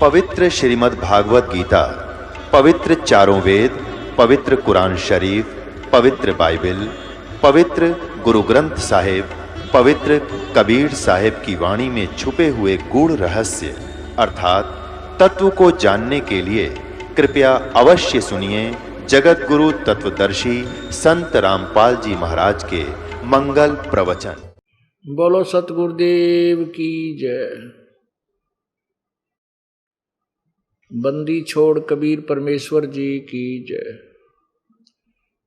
पवित्र श्रीमद् भागवत गीता, पवित्र चारों वेद, पवित्र कुरान शरीफ, पवित्र बाइबल, पवित्र गुरु ग्रंथ साहिब, पवित्र कबीर साहिब की वाणी में छुपे हुए गूढ़ रहस्य अर्थात तत्व को जानने के लिए कृपया अवश्य सुनिए जगत गुरु तत्वदर्शी संत रामपाल जी महाराज के मंगल प्रवचन। बोलो सतगुरुदेव की जय। बंदी छोड़ कबीर परमेश्वर जी की जय।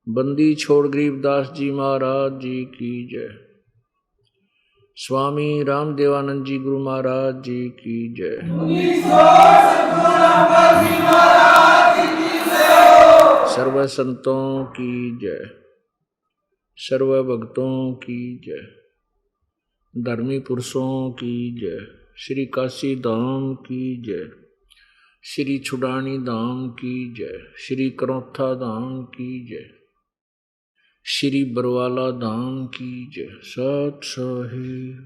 बंदी छोड़ गरीबदास जी महाराज जी की जय। स्वामी रामदेवानंद जी गुरु महाराज जी की जय। सर्व संतों की जय, सर्व भक्तों की जय, धर्मी पुरुषों की जय, श्री काशी धाम की जय, श्री छुड़ानी धाम की जय, श्री करौथा धाम की जय, श्री बरवाला धाम की जय। सत साहिब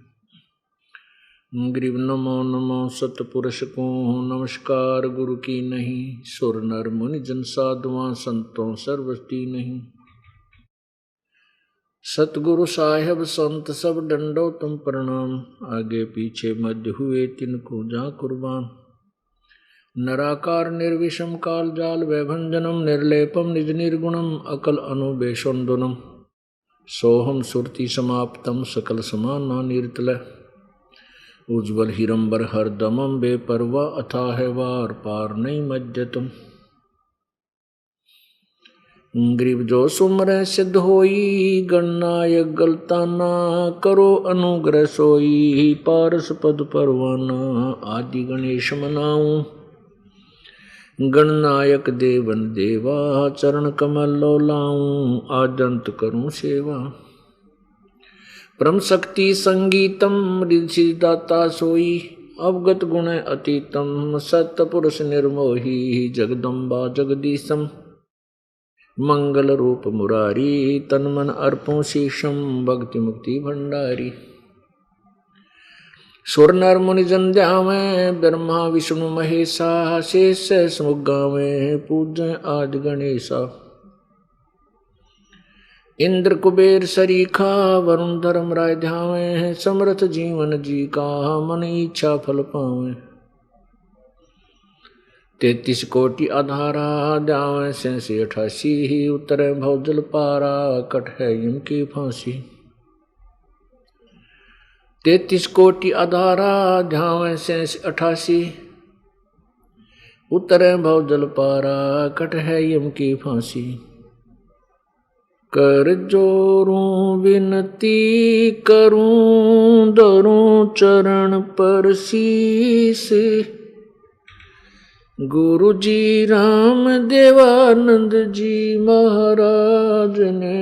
गरीब नमो नमो सतपुरुष को नमस्कार गुरु की नहीं, सुर नर मुनि जन साधुआं संतों सर्वस्ती नहीं। सतगुरु साहेब संत सब डंडो तुम प्रणाम, आगे पीछे मध्य हुए तिनको जा कुर्बान। नराकार निर्विषम काल जाल वैभंजनम, निर्लेपम निज निर्गुणम अकल अनुबेशोन्दुनम। सोहम सुरति समाप्तम सकल समाना निर्तल, उज्ज्वल हिरंबर हर दमम बेपरवा अथाह वार पार नहीं मज्जतम। गरीब जो सुमर सिद्ध होई, गणनायक गलताना करो अनुग्रह सोई। पारस पद परवाना आदि गणेश मनाऊं, गणनायक देवन देवा चरण कमल लो लाऊं। आदंत करूं सेवा परम शक्ति संगीतम, ऋषि दाता सोई अवगत गुण अतीतम। सत्य पुरुष निर्मोही जगदम्बा जगदीशम, मंगल रूप मुरारी तन मन अर्पों शीशम। भक्ति मुक्ति भंडारी सुर नर मुनि जन ध्यावे, ब्रह्मा विष्णु महेशा। शेष समुख गावे पूजय आदि गणेशा। इंद्र कुबेर सरीखा वरुण धर्म राय ध्यावे। समर्थ जीवन जी का मन इच्छा फल पावे। 33 कोटि आधारा ध्यावे 88 उतरे भवजल पारा। कट है यम की फांसी 33 कोटि आधारा ध्यावे 88 उतरे भवजल पारा। कट है यम की फांसी। कर जोरूं विनती करूं, धरूं चरण पर शीस। गुरु जी राम देवानंद जी महाराज ने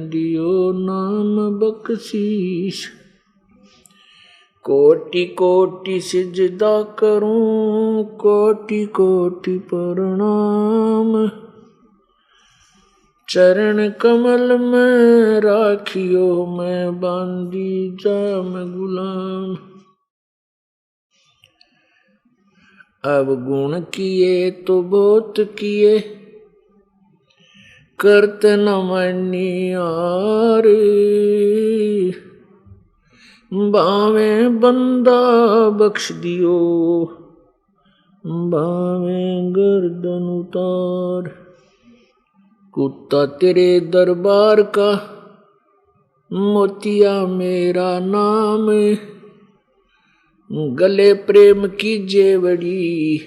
दियो नाम बख्शीश। कोटि कोटि सिजदा करूं, कोटि कोटि प्रणाम। चरण कमल में राखियो मैं बांधी जाम गुलाम। अब गुण किए तो बहुत किए, करत न मनियार। बावे बंदा बख्श दियो, बावे गर्दन उतार। कुत्ता तेरे दरबार का, मोतिया मेरा नाम। गले प्रेम की जेवड़ी,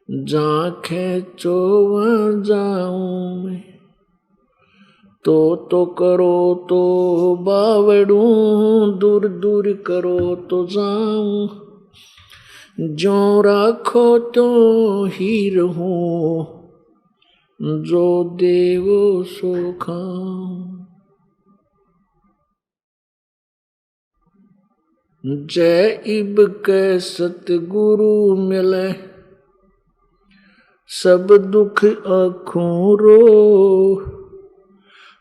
जहाँ खेचो वहाँ जाऊं मैं। तो करो तो बावड़ू, दूर दूर करो तो जाऊं। जो राखो तो ही रहूं, जो देवो सो खाऊं। जय इब के सतगुरु मिले, सब दुख आँखों रो,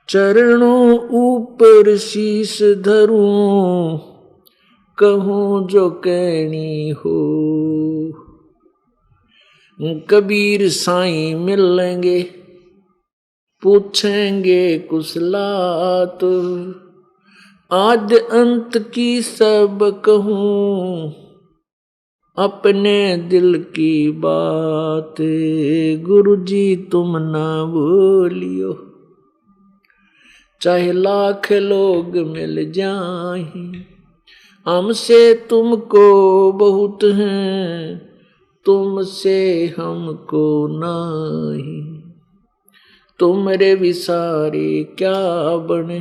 चरणों ऊपर शीस धरूं, कहूँ जो कहनी हो। कबीर साईं मिलेंगे, पूछेंगे कुशलात, आद्य अंत की सब कहूँ, अपने दिल की बात। गुरु जी तुम ना बोलियो, चाहे लाख लोग मिल जाएं, हमसे तुमको बहुत हैं, तुमसे हमको नहीं। तुमरे विसारे क्या बने,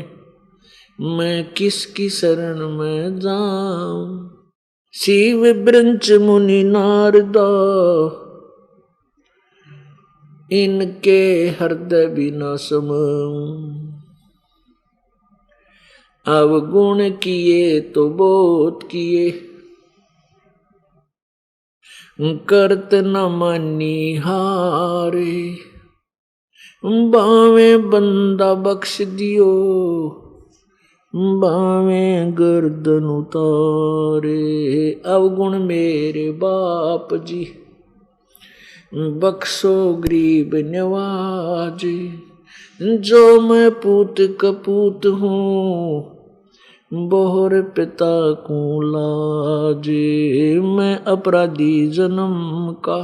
मैं किसकी शरण में जाऊं। शिव ब्रंच मुनि नारदा, इनके हृदय बिना समाऊं। अवगुण किए तो बहुत किए, करत न मानी हारे। बावे बंदा बख्श दियो, बावे गर्दन उतारे। अवगुण मेरे बाप जी, बख्शो गरीब नवाजे। जो मैं पूत कपूत हूँ, बोहर पिता को लाजे। मैं अपराधी जन्म का,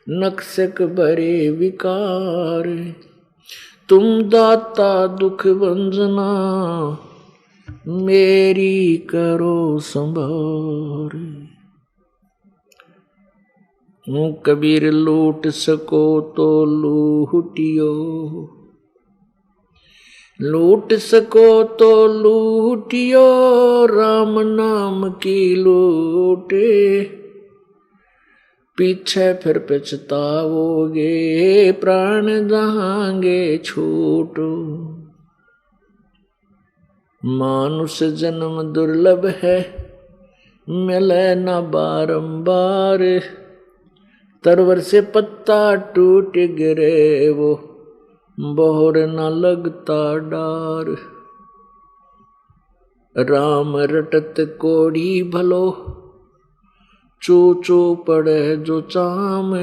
नक्शक भरे विकार। तुम दाता दुख भंजना, मेरी करो संभार। कबीर लूट सको तो लूटियो, लूट सको तो लूटियो, राम नाम की लूटे। पीछे फिर पछताओगे, प्राण जाएंगे छूटो। मानुष जन्म दुर्लभ है, मिले न बारंबार। तरवर से पत्ता टूट गिरे वो, बोहर न लगता डार। राम रटत कोड़ी भलो, चू चू पड़े जो चाम।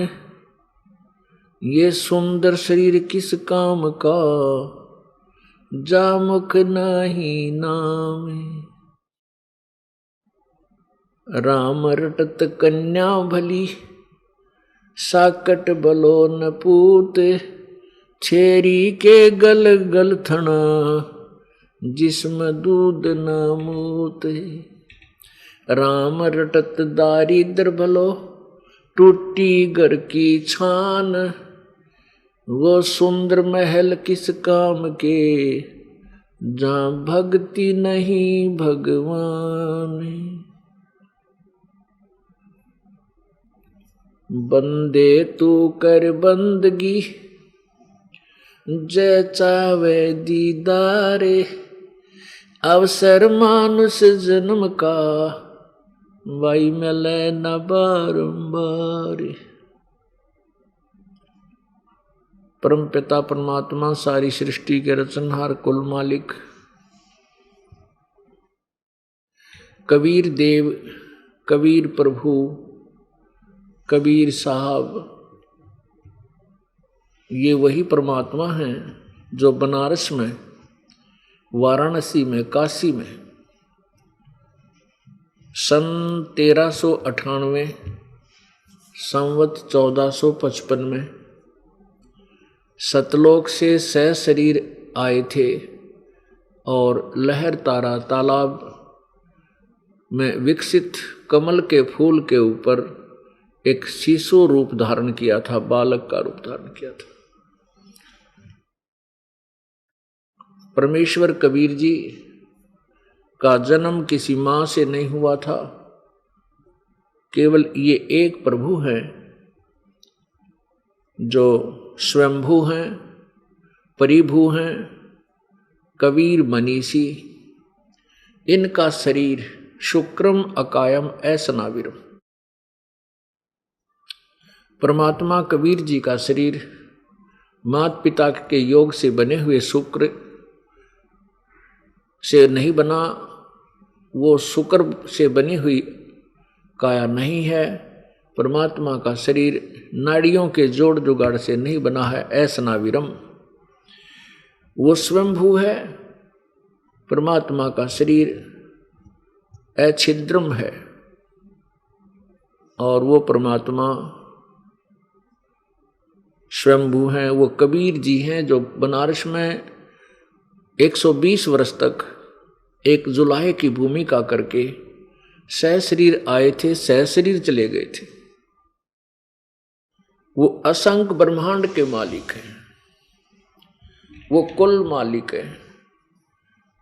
ये सुंदर शरीर किस काम का, जामुख नहीं नाम। राम रटत कन्या भली, साकट बलो न पूत। छेरी के गल गल थना, जिसमें दूध न मूत। राम रटत दारिद्र भलो, टूटी घर की छान। वो सुंदर महल किस काम के, जहाँ भक्ति नहीं भगवान। बंदे तू कर बंदगी, जय चावे दीदारे। अवसर मानुष जन्म का, वाई मिले न बारंबार। परम पिता परमात्मा, सारी सृष्टि के रचनहार, कुल मालिक कबीर देव, कबीर प्रभु, कबीर साहब, ये वही परमात्मा हैं जो बनारस में, वाराणसी में, काशी में सन 1398 संवत 1455 में सतलोक से सशरीर आए थे और लहर तारा तालाब में विकसित कमल के फूल के ऊपर एक शिशु रूप धारण किया था, बालक का रूप धारण किया था। परमेश्वर कबीर जी का जन्म किसी मां से नहीं हुआ था, केवल ये एक प्रभु हैं जो स्वयंभू हैं, परिभू हैं, कबीर मनीषी। इनका शरीर शुक्रम अकायम ऐसनाविरम, परमात्मा कबीर जी का शरीर माता पिता के योग से बने हुए शुक्र से नहीं बना, वो शुक्र से बनी हुई काया नहीं है। परमात्मा का शरीर नाड़ियों के जोड़ जुगाड़ से नहीं बना है, ऐसनाविरम, वो स्वयंभू है। परमात्मा का शरीर अछिद्रम है और वो परमात्मा स्वयंभू हैं। वो कबीर जी हैं जो बनारस में 120 वर्ष तक एक जुलाहे की भूमिका करके सहशरीर आए थे, सहशरीर चले गए थे। वो असंख्य ब्रह्मांड के मालिक हैं, वो कुल मालिक हैं।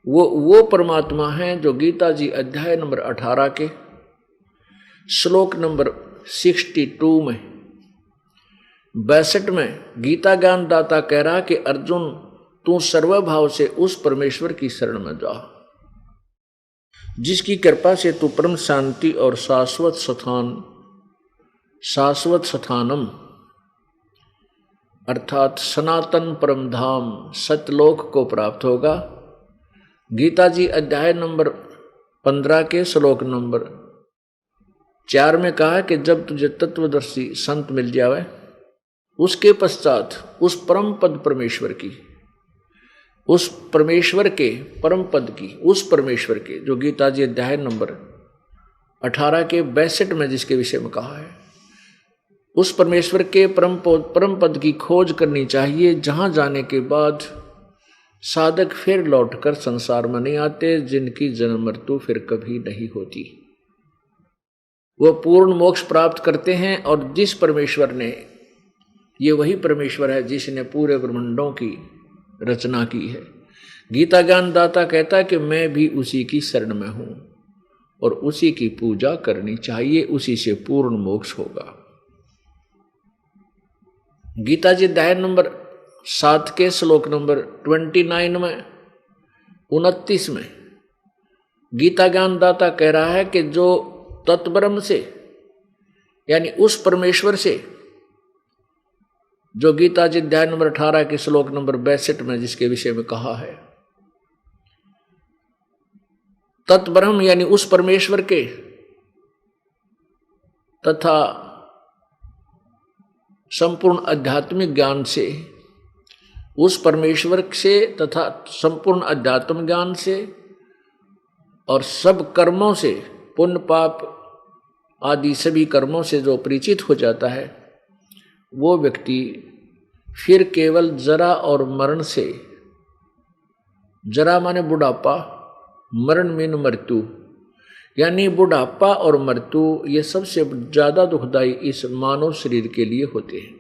वो परमात्मा हैं जो गीता जी अध्याय नंबर 18 के श्लोक नंबर 62 में 62 में गीता ज्ञान दाता कह रहा कि अर्जुन तू सर्वभाव से उस परमेश्वर की शरण में जा जिसकी कृपा से तू परम शांति और शाश्वत स्थानम अर्थात सनातन परम धाम सतलोक को प्राप्त होगा। गीता जी अध्याय नंबर 15 के श्लोक नंबर 4 में कहा कि जब तुझे तत्वदर्शी संत मिल जावे उसके पश्चात उस परम पद परमेश्वर की, उस परमेश्वर के परम पद की, उस परमेश्वर के जो गीता जी अध्याय नंबर 18 के 62 में जिसके विषय में कहा है, उस परमेश्वर के परम पद की खोज करनी चाहिए, जहां जाने के बाद साधक फिर लौटकर संसार में नहीं आते, जिनकी जन्म मृत्यु फिर कभी नहीं होती। वो पूर्ण मोक्ष प्राप्त करते हैं। और जिस परमेश्वर ने, ये वही परमेश्वर है जिसने पूरे ब्रह्मांडों की रचना की है। गीता ज्ञान दाता कहता है कि मैं भी उसी की शरण में हूं और उसी की पूजा करनी चाहिए, उसी से पूर्ण मोक्ष होगा। गीता जी अध्याय नंबर 7 के श्लोक नंबर 29 में 29 में गीता ज्ञान दाता कह रहा है कि जो तत्ब्रह्म से यानी उस परमेश्वर से, जो गीता जी अध्याय नंबर 18 के श्लोक नंबर 62 में जिसके विषय में कहा है, तत्ब्रह्म यानी उस परमेश्वर के तथा संपूर्ण आध्यात्मिक ज्ञान से, उस परमेश्वर से तथा संपूर्ण आध्यात्मिक ज्ञान से और सब कर्मों से, पुण्य पाप आदि सभी कर्मों से जो परिचित हो जाता है, वो व्यक्ति फिर केवल जरा और मरण से, जरा माने बुढ़ापा, मरण मीन मृत्यु, यानी बुढ़ापा और मृत्यु ये सबसे ज्यादा दुखदाई इस मानव शरीर के लिए होते हैं।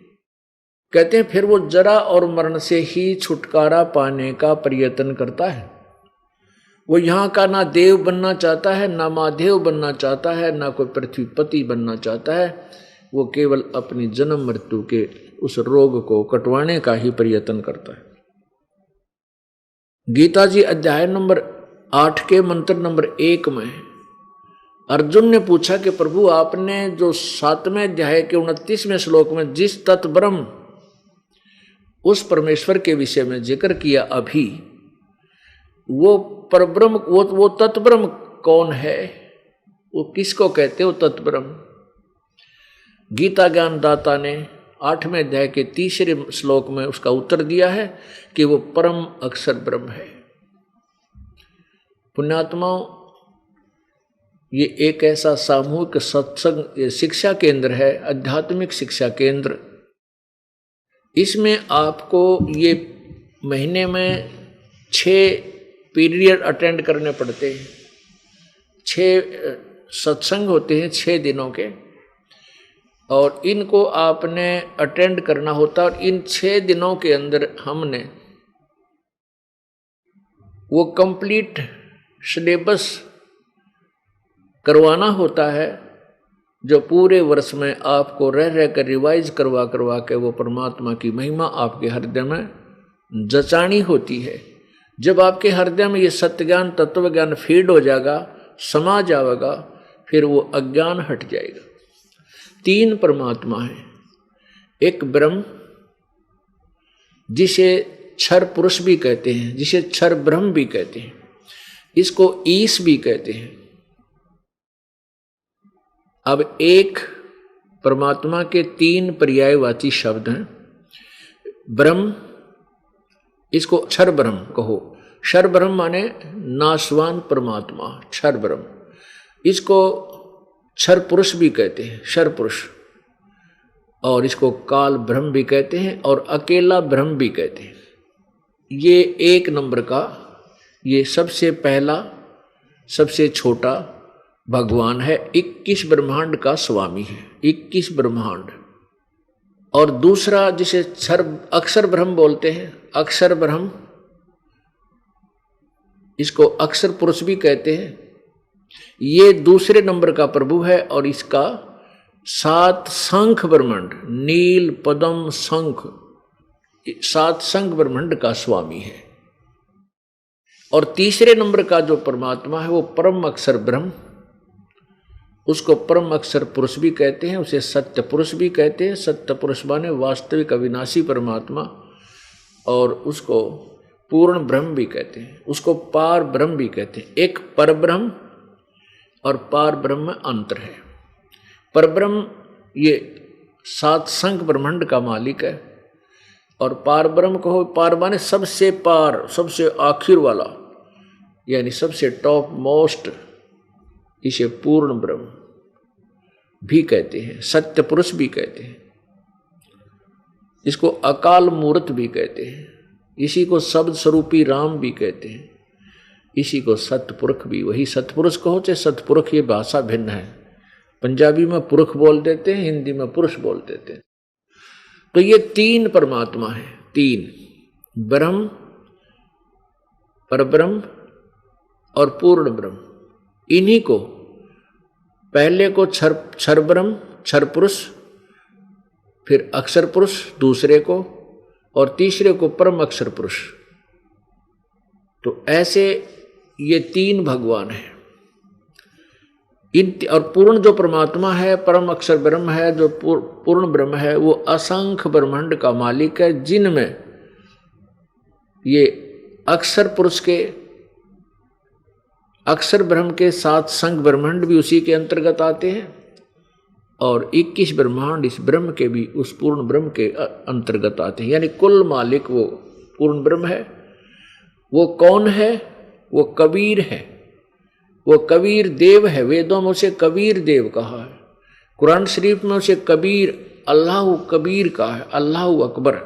कहते हैं फिर वो जरा और मरण से ही छुटकारा पाने का प्रयत्न करता है। वो यहाँ का ना देव बनना चाहता है, ना महादेव बनना चाहता है, ना कोई पृथ्वीपति बनना चाहता है। वो केवल अपनी जन्म मृत्यु के उस रोग को कटवाने का ही प्रयत्न करता है। गीता जी अध्याय नंबर 8 के मंत्र नंबर 1 में अर्जुन ने पूछा कि प्रभु आपने जो 7वें अध्याय के 29वें श्लोक में जिस तत्ब्रह्म उस परमेश्वर के विषय में जिक्र किया अभी, वो परब्रह्म, वो तत्ब्रह्म कौन है, वो किसको कहते हो तत्ब्रह्म? गीता ज्ञान दाता ने 8वें अध्याय के 3रे श्लोक में उसका उत्तर दिया है कि वो परम अक्षर ब्रह्म है। पुण्यात्माओं, ये एक ऐसा सामूहिक सत्संग शिक्षा केंद्र है, आध्यात्मिक शिक्षा केंद्र। इसमें आपको ये महीने में 6 पीरियड अटेंड करने पड़ते हैं। 6 सत्संग होते हैं 6 दिनों के, और इनको आपने अटेंड करना होता। और इन 6 दिनों के अंदर हमने वो कंप्लीट सिलेबस करवाना होता है, जो पूरे वर्ष में आपको रह रह कर रिवाइज करवा के वो परमात्मा की महिमा आपके हृदय में जचानी होती है। जब आपके हृदय में ये सत्य ज्ञान, तत्व ज्ञान फीड हो जाएगा, समा जाएगा, फिर वो अज्ञान हट जाएगा। 3 परमात्मा है, एक ब्रह्म जिसे क्षर पुरुष भी कहते हैं, जिसे क्षर ब्रह्म भी कहते हैं, इसको ईश भी कहते हैं। अब एक परमात्मा के 3 पर्यायवाची शब्द हैं। ब्रह्म, इसको क्षर ब्रह्म कहो। क्षर ब्रह्म माने नाशवान परमात्मा, क्षर ब्रह्म। इसको क्षर पुरुष भी कहते हैं, क्षर पुरुष, और इसको काल ब्रह्म भी कहते हैं और अकेला ब्रह्म भी कहते हैं। ये 1 नंबर का, ये सबसे पहला, सबसे छोटा भगवान है। 21 ब्रह्मांड का स्वामी है, 21 ब्रह्मांड। और दूसरा जिसे अक्षर ब्रह्म बोलते हैं, अक्षर ब्रह्म, इसको अक्षर पुरुष भी कहते हैं। ये दूसरे नंबर का प्रभु है और इसका 7 शंख ब्रह्मांड, नील पद्म शंख, 7 शंख ब्रह्मांड का स्वामी है। और तीसरे नंबर का जो परमात्मा है वो परम अक्षर ब्रह्म, उसको परम अक्षर पुरुष भी कहते हैं, उसे सत्य पुरुष भी कहते हैं। सत्य पुरुष माने वास्तविक अविनाशी परमात्मा, और उसको पूर्ण ब्रह्म भी कहते हैं, उसको पार ब्रह्म भी कहते हैं। एक पर ब्रह्म और पार ब्रह्म में अंतर है। पर ब्रह्म ये 7 शंख ब्रह्मांड का मालिक है, और पार ब्रह्म कहो, पार माने सबसे पार, सबसे आखिर वाला, यानी सबसे टॉप मोस्ट, इसे पूर्ण ब्रह्म भी कहते हैं, सत्य पुरुष भी कहते हैं, इसको अकाल मूर्त भी कहते हैं, इसी को शब्द स्वरूपी राम भी कहते हैं, इसी को सतपुरुष भी। वही सतपुरुष कहो चाहे सतपुरुष, ये भाषा भिन्न है। पंजाबी में पुरुष बोल देते हैं, हिंदी में पुरुष बोल देते हैं। तो ये 3 परमात्मा है, 3 ब्रह्म, परब्रह्म और पूर्ण ब्रह्म। इन्हीं को पहले को क्षर ब्रह्म, क्षर पुरुष, फिर अक्षर पुरुष दूसरे को, और तीसरे को परम अक्षर पुरुष। तो ऐसे ये 3 भगवान हैं। और पूर्ण जो परमात्मा है, परम अक्षर ब्रह्म है, जो पूर्ण ब्रह्म है, वो असंख्य ब्रह्मांड का मालिक है, जिनमें ये अक्षर पुरुष के, अक्षर ब्रह्म के 7 शंख ब्रह्मांड भी उसी के अंतर्गत आते हैं, और 21 ब्रह्मांड इस ब्रह्म के भी उस पूर्ण ब्रह्म के अंतर्गत आते हैं। यानी कुल मालिक वो पूर्ण ब्रह्म है। वो कौन है? वो कबीर है, वो कबीर देव है। वेदों में उसे कबीर देव कहा है, कुरान शरीफ में उसे कबीर, अल्लाह कबीर कहा है, अल्लाह अकबर।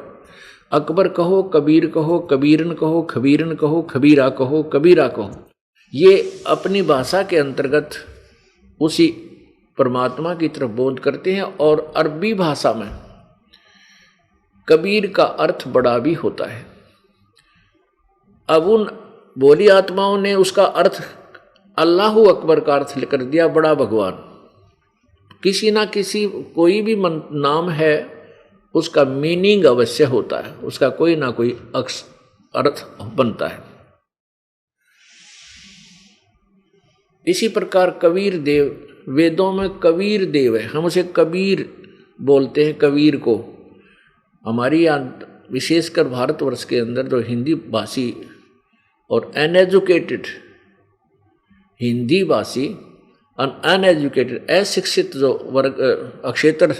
अकबर कहो, कबीर कहो, कबीरन कहो, खबीरन कहो, खबीरा कहो, कबीरा कहो। ये अपनी भाषा के अंतर्गत उसी परमात्मा की तरफ बोध करते हैं। और अरबी भाषा में कबीर का अर्थ बड़ा भी होता है। अब उन बोली आत्माओं ने उसका अर्थ अल्लाह अकबर का अर्थ कर दिया, बड़ा भगवान। किसी ना किसी कोई भी नाम है, उसका मीनिंग अवश्य होता है, उसका कोई ना कोई अर्थ बनता है। इसी प्रकार कबीर देव, वेदों में कबीर देव है, हम उसे कबीर बोलते हैं। कबीर को हमारी विशेषकर भारतवर्ष के अंदर जो हिंदी भाषी और अनएजुकेटेड हिंदी भाषी और अनएजुकेटेड अशिक्षित जो वर्ग क्षेत्र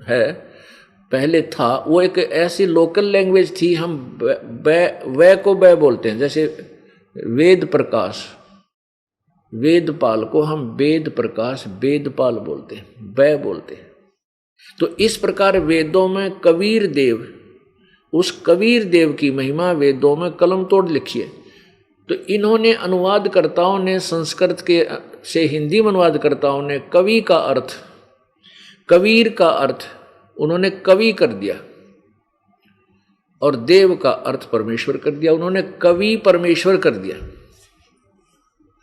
है पहले था, वो एक ऐसी लोकल लैंग्वेज थी। हम बै को बै बोलते हैं, जैसे वेद प्रकाश, वेदपाल को हम वेद प्रकाश वेदपाल बोलते हैं, बै बोलते हैं। तो इस प्रकार वेदों में कबीर देव, उस कबीर देव की महिमा वेदों में कलम तोड़ लिखी है। तो इन्होंने अनुवादकर्ताओं ने संस्कृत के से हिंदी में अनुवादकर्ताओं ने कवि का अर्थ, कबीर का अर्थ उन्होंने कवि कर दिया, और देव का अर्थ परमेश्वर कर दिया। उन्होंने कवि परमेश्वर कर दिया।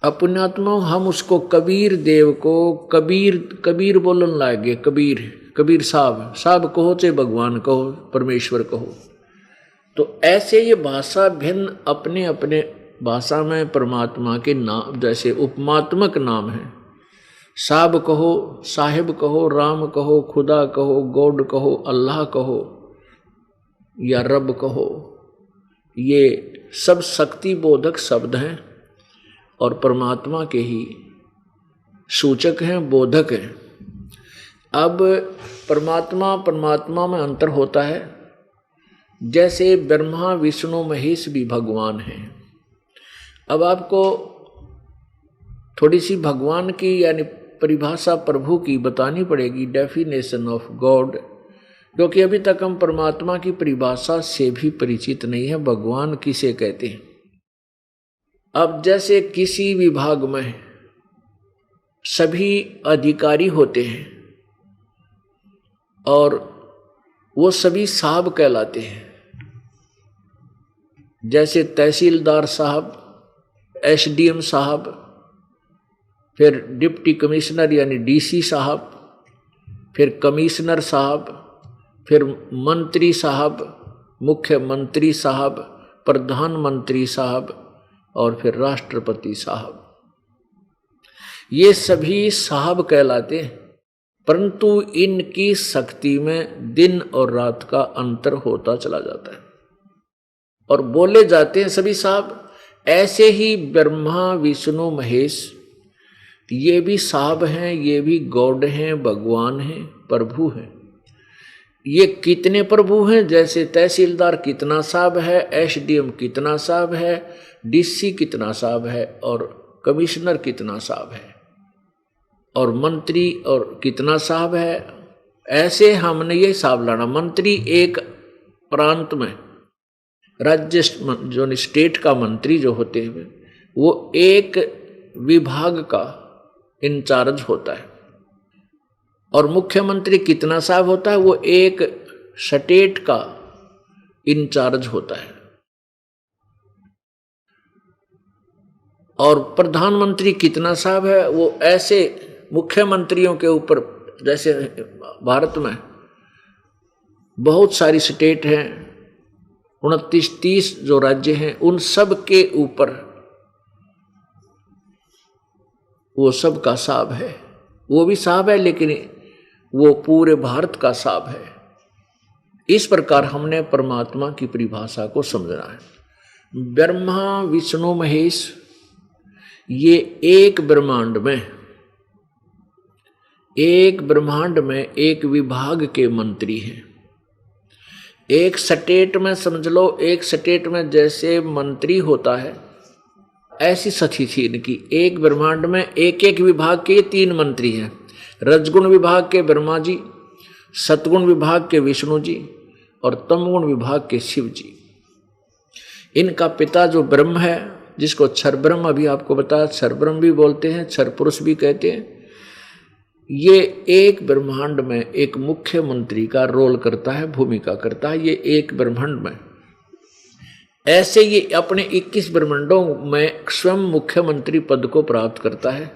अपनात्मा हम उसको कबीर देव को कबीर बोलन लागे। कबीर साहब कहो चाहे भगवान कहो, परमेश्वर कहो। तो ऐसे ये भाषा भिन्न अपने अपने भाषा में परमात्मा के नाम, जैसे उपमात्मक नाम है, साहब कहो, साहिब कहो, राम कहो, खुदा कहो, गॉड कहो, अल्लाह कहो या रब कहो, ये सब शक्ति बोधक शब्द हैं और परमात्मा के ही सूचक हैं, बोधक हैं। अब परमात्मा में अंतर होता है। जैसे ब्रह्मा विष्णु महेश भी भगवान हैं। अब आपको थोड़ी सी भगवान की यानी परिभाषा प्रभु की बतानी पड़ेगी, डेफिनेशन ऑफ गॉड, क्योंकि अभी तक हम परमात्मा की परिभाषा से भी परिचित नहीं है, भगवान किसे कहते हैं। अब जैसे किसी विभाग में सभी अधिकारी होते हैं और वो सभी साहब कहलाते हैं, जैसे तहसीलदार साहब, एसडीएम साहब, फिर डिप्टी कमिश्नर यानी डीसी साहब, फिर कमिश्नर साहब, फिर मंत्री साहब, मुख्यमंत्री साहब, प्रधानमंत्री साहब और फिर राष्ट्रपति साहब। ये सभी साहब कहलाते हैं, परंतु इनकी शक्ति में दिन और रात का अंतर होता चला जाता है और बोले जाते हैं सभी साहब। ऐसे ही ब्रह्मा विष्णु महेश ये भी साहब हैं, ये भी गॉड हैं, भगवान हैं, प्रभु हैं। ये कितने प्रभु हैं? जैसे तहसीलदार कितना साहब है, एसडीएम कितना साहब है, डीसी कितना साहब है और कमिश्नर कितना साहब है और मंत्री और कितना साहब है। ऐसे हमने ये हिसाब लाना। मंत्री एक प्रांत में, राज्य जो स्टेट का मंत्री जो होते हैं वो एक विभाग का इंचार्ज होता है और मुख्यमंत्री कितना साहब होता है? वो एक स्टेट का इंचार्ज होता है और प्रधानमंत्री कितना साहब है? वो ऐसे मुख्यमंत्रियों के ऊपर, जैसे भारत में बहुत सारी स्टेट हैं, 29-30 जो राज्य हैं, उन सब के ऊपर वो सब का साहब है। वो भी साहब है लेकिन वो पूरे भारत का साहब है। इस प्रकार हमने परमात्मा की परिभाषा को समझना है। ब्रह्मा विष्णु महेश ये एक ब्रह्मांड में एक विभाग के मंत्री हैं। एक स्टेट में समझ लो, एक स्टेट में जैसे मंत्री होता है ऐसी स्थिति थी इनकी। एक ब्रह्मांड में एक एक विभाग के 3 मंत्री हैं। रजगुण विभाग के ब्रह्मा जी, सतगुण विभाग के विष्णु जी और तमगुण विभाग के शिव जी। इनका पिता जो ब्रह्म है, जिसको क्षर ब्रह्म अभी आपको बताया, क्षर ब्रह्म भी बोलते हैं, क्षर पुरुष भी कहते हैं, ये एक ब्रह्मांड में एक मुख्यमंत्री का रोल करता है, भूमिका करता है। ये एक ब्रह्मांड में ऐसे ये अपने 21 ब्रह्मांडों में स्वयं मुख्यमंत्री पद को प्राप्त करता है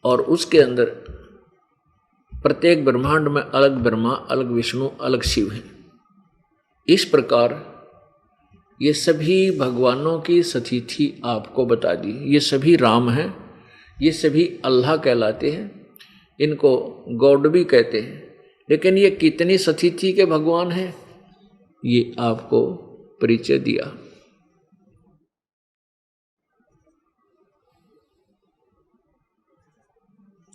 और उसके अंदर प्रत्येक ब्रह्मांड में अलग ब्रह्मा, अलग विष्णु, अलग शिव है। इस प्रकार ये सभी भगवानों की स्थिति आपको बता दी। ये सभी राम हैं, ये सभी अल्लाह कहलाते हैं, इनको गॉड भी कहते हैं। लेकिन ये कितनी स्थिति के भगवान हैं ये आपको परिचय दिया।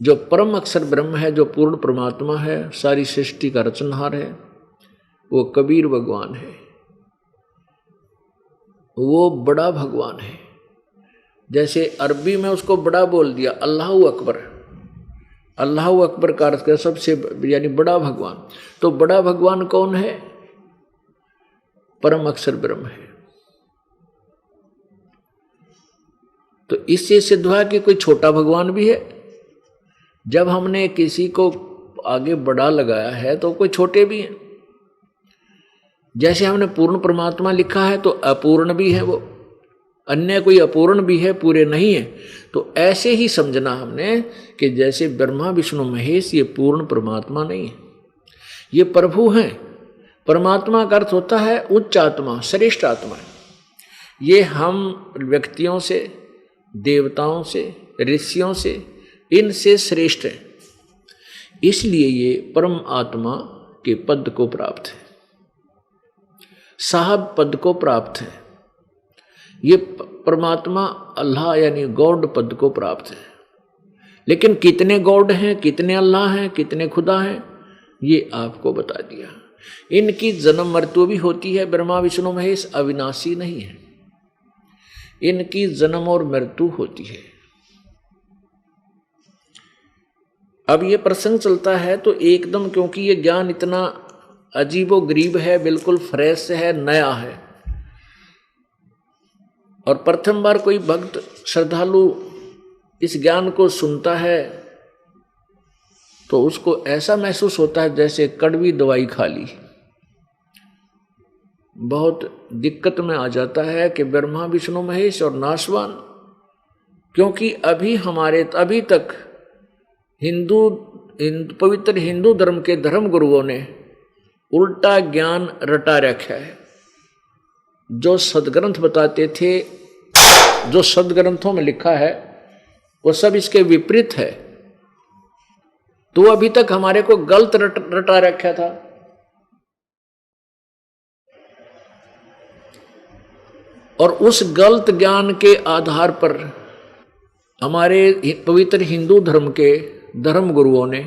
जो परम अक्षर ब्रह्म है, जो पूर्ण परमात्मा है, सारी सृष्टि का रचनहार है, वो कबीर भगवान है, वो बड़ा भगवान है। जैसे अरबी में उसको बड़ा बोल दिया, अल्लाहु अकबर। अल्लाहु अकबर का अर्थ है सबसे यानी बड़ा भगवान। तो बड़ा भगवान कौन है? परम अक्षर ब्रह्म है। तो इससे सिद्ध हुआ कि कोई छोटा भगवान भी है। जब हमने किसी को आगे बड़ा लगाया है तो कोई छोटे भी हैं। जैसे हमने पूर्ण परमात्मा लिखा है तो अपूर्ण भी है वो, अन्य कोई अपूर्ण भी है, पूरे नहीं है। तो ऐसे ही समझना हमने कि जैसे ब्रह्मा विष्णु महेश ये पूर्ण परमात्मा नहीं है, ये प्रभु हैं। परमात्मा का अर्थ होता है उच्च आत्मा, श्रेष्ठ आत्मा। ये हम व्यक्तियों से, देवताओं से, ऋषियों से इनसे श्रेष्ठ है, इसलिए ये परम आत्मा के पद को प्राप्त है, साहब पद को प्राप्त है। ये परमात्मा अल्लाह यानी गॉड पद को प्राप्त है। लेकिन कितने गॉड हैं, कितने अल्लाह हैं, कितने खुदा हैं, ये आपको बता दिया। इनकी जन्म मृत्यु भी होती है, ब्रह्मा विष्णु महेश अविनाशी नहीं है, इनकी जन्म और मृत्यु होती है। अब ये प्रसंग चलता है तो एकदम, क्योंकि ये ज्ञान इतना अजीबो गरीब है, बिल्कुल फ्रेश है, नया है, और प्रथम बार कोई भक्त श्रद्धालु इस ज्ञान को सुनता है तो उसको ऐसा महसूस होता है जैसे कड़वी दवाई खा ली। बहुत दिक्कत में आ जाता है कि ब्रह्मा विष्णु महेश और नाशवान, क्योंकि अभी तक पवित्र हिंदू धर्म के धर्म गुरुओं ने उल्टा ज्ञान रटा रखा है। जो सदग्रंथ बताते थे, जो सदग्रंथों में लिखा है, वो सब इसके विपरीत है। तो अभी तक हमारे को गलत रटा रखा था। और उस गलत ज्ञान के आधार पर हमारे पवित्र हिंदू धर्म के धर्म गुरुओं ने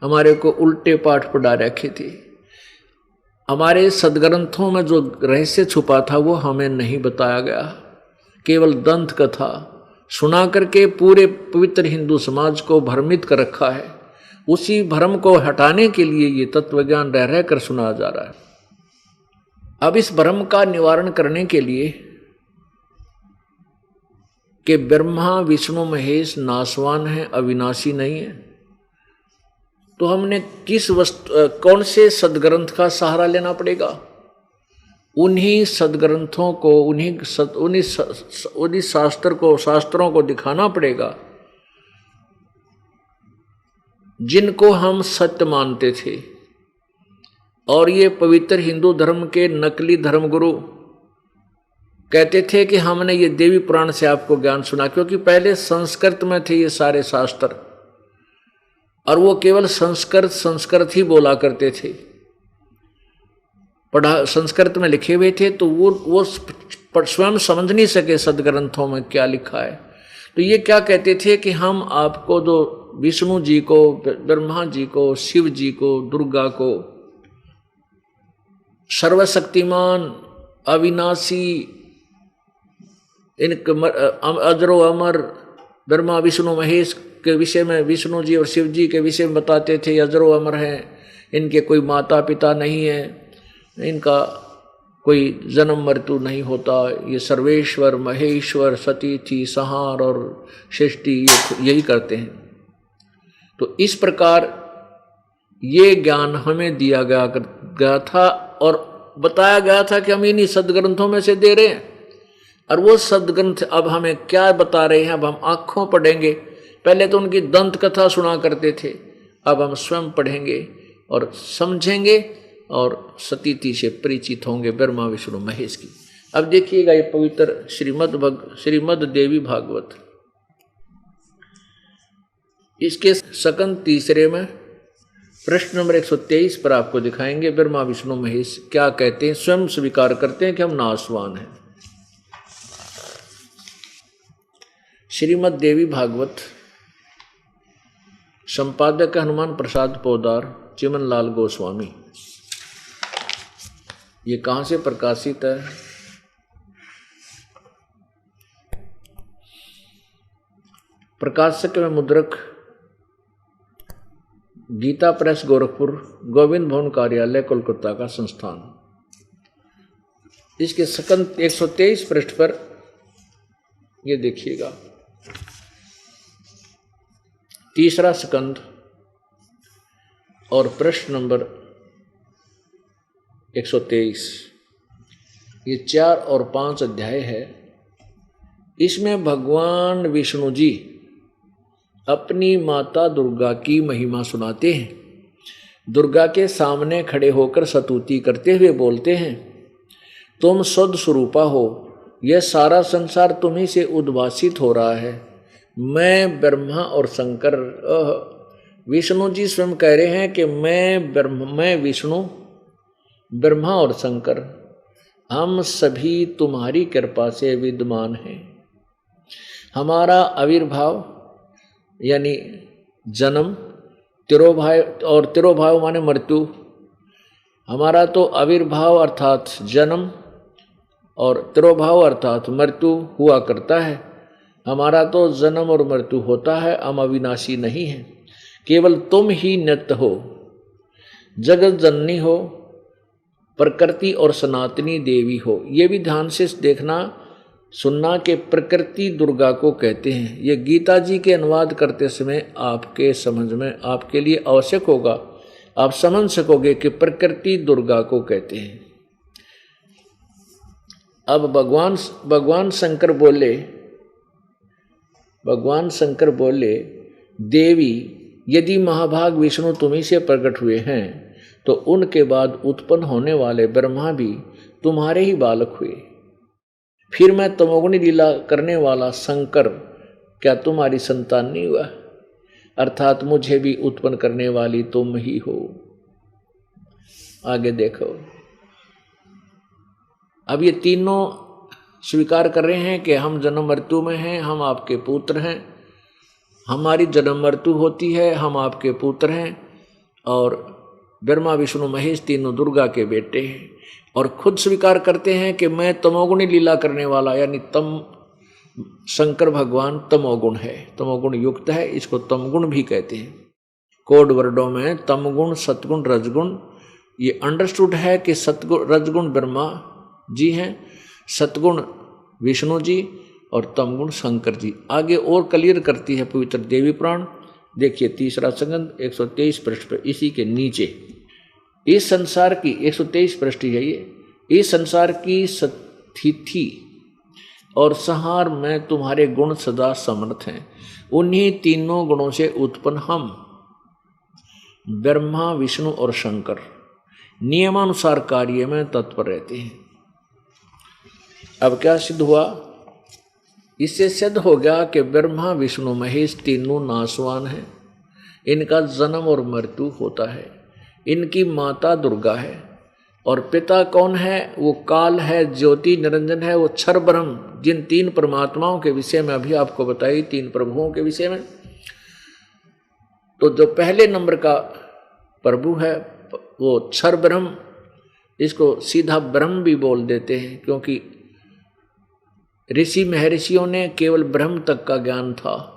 हमारे को उल्टे पाठ पढ़ा रखे थे। हमारे सदग्रंथों में जो रहस्य छुपा था वो हमें नहीं बताया गया, केवल दंत कथा सुना करके पूरे पवित्र हिंदू समाज को भ्रमित कर रखा है। उसी भ्रम को हटाने के लिए ये तत्वज्ञान रह रह कर सुनाया जा रहा है। अब इस भ्रम का निवारण करने के लिए कि ब्रह्मा विष्णु महेश नाशवान है, अविनाशी नहीं है, तो हमने कौन से सदग्रंथ का सहारा लेना पड़ेगा? उन्हीं सदग्रंथों को, उन्हीं शास्त्रों को दिखाना पड़ेगा जिनको हम सत्य मानते थे। और ये पवित्र हिंदू धर्म के नकली धर्मगुरु कहते थे कि हमने ये देवी पुराण से आपको ज्ञान सुना, क्योंकि पहले संस्कृत में थे ये सारे शास्त्र, और वो केवल संस्कृत ही बोला करते थे, संस्कृत में लिखे हुए थे, तो वो स्वयं समझ नहीं सके सदग्रंथों में क्या लिखा है। तो ये क्या कहते थे कि हम आपको जो विष्णु जी को, ब्रह्मा जी को, शिव जी को, दुर्गा को, सर्वशक्तिमान अविनाशी, इन अजरो अमर ब्रह्मा विष्णु महेश के विषय में, विष्णु जी और शिव जी के विषय में बताते थे अजरो अमर हैं, इनके कोई माता पिता नहीं है, इनका कोई जन्म मृत्यु नहीं होता, ये सर्वेश्वर महेश्वर सतीथि संहार और सृष्टि यही करते हैं। तो इस प्रकार ये ज्ञान हमें दिया गया था और बताया गया था कि हम इन्हीं सदग्रंथों में से दे रहे हैं। और वो सदग्रंथ अब हमें क्या बता रहे हैं, अब हम आँखों पढ़ेंगे। पहले तो उनकी दंत कथा सुना करते थे, अब हम स्वयं पढ़ेंगे और समझेंगे और सतीति से परिचित होंगे ब्रह्मा विष्णु महेश की। अब देखिएगा ये पवित्र श्रीमद् देवी भागवत, इसके सकंद तीसरे में प्रश्न नंबर 123 पर आपको दिखाएंगे ब्रह्मा विष्णु महेश क्या कहते हैं, स्वयं स्वीकार करते हैं कि हम नाशवान हैं। श्रीमद् देवी भागवत, संपादक हनुमान प्रसाद पोदार, चिमन लाल गोस्वामी। ये कहाँ से प्रकाशित है? प्रकाशक में मुद्रक गीता प्रेस गोरखपुर, गोविंद भवन कार्यालय कोलकाता का संस्थान। इसके सकंद 123 पृष्ठ पर ये देखिएगा, तीसरा सकंद और प्रश्न नंबर 123, ये 4 और 5 अध्याय है। इसमें भगवान विष्णु जी अपनी माता दुर्गा की महिमा सुनाते हैं। दुर्गा के सामने खड़े होकर स्तुति करते हुए बोलते हैं, तुम शुद्ध स्वरूपा हो, यह सारा संसार तुम्ही से उद्भासित हो रहा है। मैं ब्रह्मा और शंकर। विष्णु जी स्वयं कह रहे हैं कि मैं विष्णु, ब्रह्मा और शंकर, हम सभी तुम्हारी कृपा से विद्यमान हैं। हमारा आविर्भाव यानी जन्म, तिरोभाव, और तिरोभाव माने मृत्यु। हमारा तो आविर्भाव अर्थात जन्म और तिरोभाव अर्थात मृत्यु हुआ करता है। हमारा तो जन्म और मृत्यु होता है, हम अविनाशी नहीं हैं। केवल तुम ही नित्य हो, जगत जननी हो, प्रकृति और सनातनी देवी हो। ये भी ध्यान से देखना सुनना कि प्रकृति दुर्गा को कहते हैं। ये गीता जी के अनुवाद करते समय आपके समझ में आपके लिए आवश्यक होगा, आप समझ सकोगे कि प्रकृति दुर्गा को कहते हैं। अब भगवान शंकर बोले देवी, यदि महाभाग विष्णु तुम्ही से प्रकट हुए हैं तो उनके बाद उत्पन्न होने वाले ब्रह्मा भी तुम्हारे ही बालक हुए। फिर मैं तमोगुणी लीला करने वाला शंकर क्या तुम्हारी संतान नहीं हुआ? अर्थात मुझे भी उत्पन्न करने वाली तुम ही हो। आगे देखो, अब ये तीनों स्वीकार कर रहे हैं कि हम जन्म मृत्यु में हैं, हम आपके पुत्र हैं। हमारी जन्म मृत्यु होती है, हम आपके पुत्र हैं। और ब्रह्मा विष्णु महेश तीनों दुर्गा के बेटे हैं। और खुद स्वीकार करते हैं कि मैं तमोगुणी लीला करने वाला, यानी शंकर भगवान तमोगुण है, तमोगुण युक्त है। इसको तमगुण भी कहते हैं। कोड वर्डों में तमगुण, सतगुण, रजगुण, ये अंडरस्टूड है कि सतगुण रजगुण ब्रह्मा जी हैं, सतगुण विष्णु जी और तमगुण शंकर जी। आगे और क्लियर करती है पवित्र देवी पुराण। देखिए तीसरा संगंध 123 पृष्ठ पर, इसी के नीचे इस संसार की 123 पृष्ठ है ये, इस संसार की स्थिति और संहार में तुम्हारे गुण सदा समर्थ हैं। उन्हीं तीनों गुणों से उत्पन्न हम ब्रह्मा विष्णु और शंकर नियमानुसार कार्य में तत्पर रहते हैं। अब क्या सिद्ध हुआ? इससे सिद्ध हो गया कि ब्रह्मा विष्णु महेश तीनों नासवान हैं। इनका जन्म और मृत्यु होता है। इनकी माता दुर्गा है और पिता कौन है? वो काल है, ज्योति निरंजन है, वो क्षर ब्रह्म। जिन तीन परमात्माओं के विषय में अभी आपको बताई, तीन प्रभुओं के विषय में, तो जो पहले नंबर का प्रभु है वो क्षर ब्रह्म, इसको सीधा ब्रह्म भी बोल देते हैं, क्योंकि ऋषि महर्षियों ने केवल ब्रह्म तक का ज्ञान था,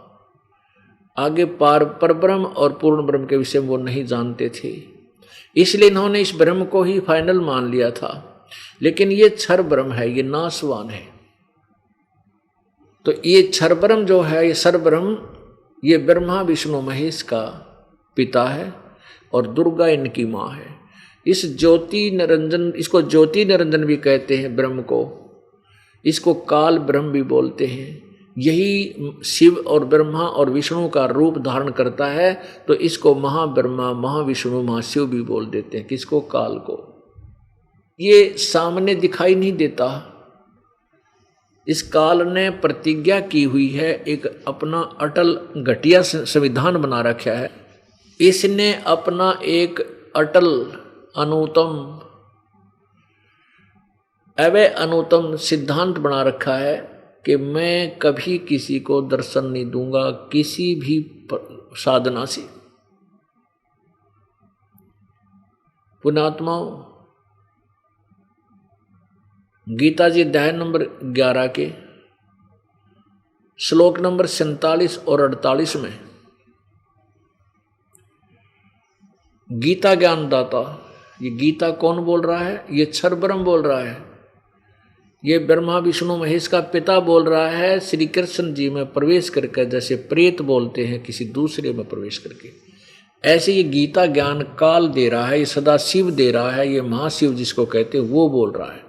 आगे पर ब्रह्म और पूर्ण ब्रह्म के विषय में वो नहीं जानते थे। इसलिए इन्होंने इस ब्रह्म को ही फाइनल मान लिया था। लेकिन ये क्षर ब्रह्म है, ये नासवान है। तो ये क्षर ब्रह्म जो है, ये सर ब्रह्म, ये ब्रह्मा विष्णु महेश का पिता है और दुर्गा इनकी माँ है। इस ज्योति निरंजन, इसको ज्योति निरंजन भी कहते हैं ब्रह्म को, इसको काल ब्रह्म भी बोलते हैं। यही शिव और ब्रह्मा और विष्णु का रूप धारण करता है, तो इसको महाब्रह्मा, महाविष्णु, महाशिव भी बोल देते हैं। किसको? काल को। ये सामने दिखाई नहीं देता। इस काल ने प्रतिज्ञा की हुई है, एक अपना अटल घटिया संविधान बना रखा है। इसने अपना एक अटल अनुतम अनुतम सिद्धांत बना रखा है कि मैं कभी किसी को दर्शन नहीं दूंगा किसी भी साधना से। पुण्यात्माओं, गीता जी अध्याय नंबर 11 के श्लोक नंबर 47 और 48 में गीता ज्ञानदाता, ये गीता कौन बोल रहा है? ये क्षर ब्रह्म बोल रहा है। ये ब्रह्मा विष्णु महेश का पिता बोल रहा है, श्री कृष्ण जी में प्रवेश करके, जैसे प्रेत बोलते हैं किसी दूसरे में प्रवेश करके, ऐसे ये गीता ज्ञान काल दे रहा है, ये सदा शिव दे रहा है, ये महाशिव जिसको कहते हैं वो बोल रहा है।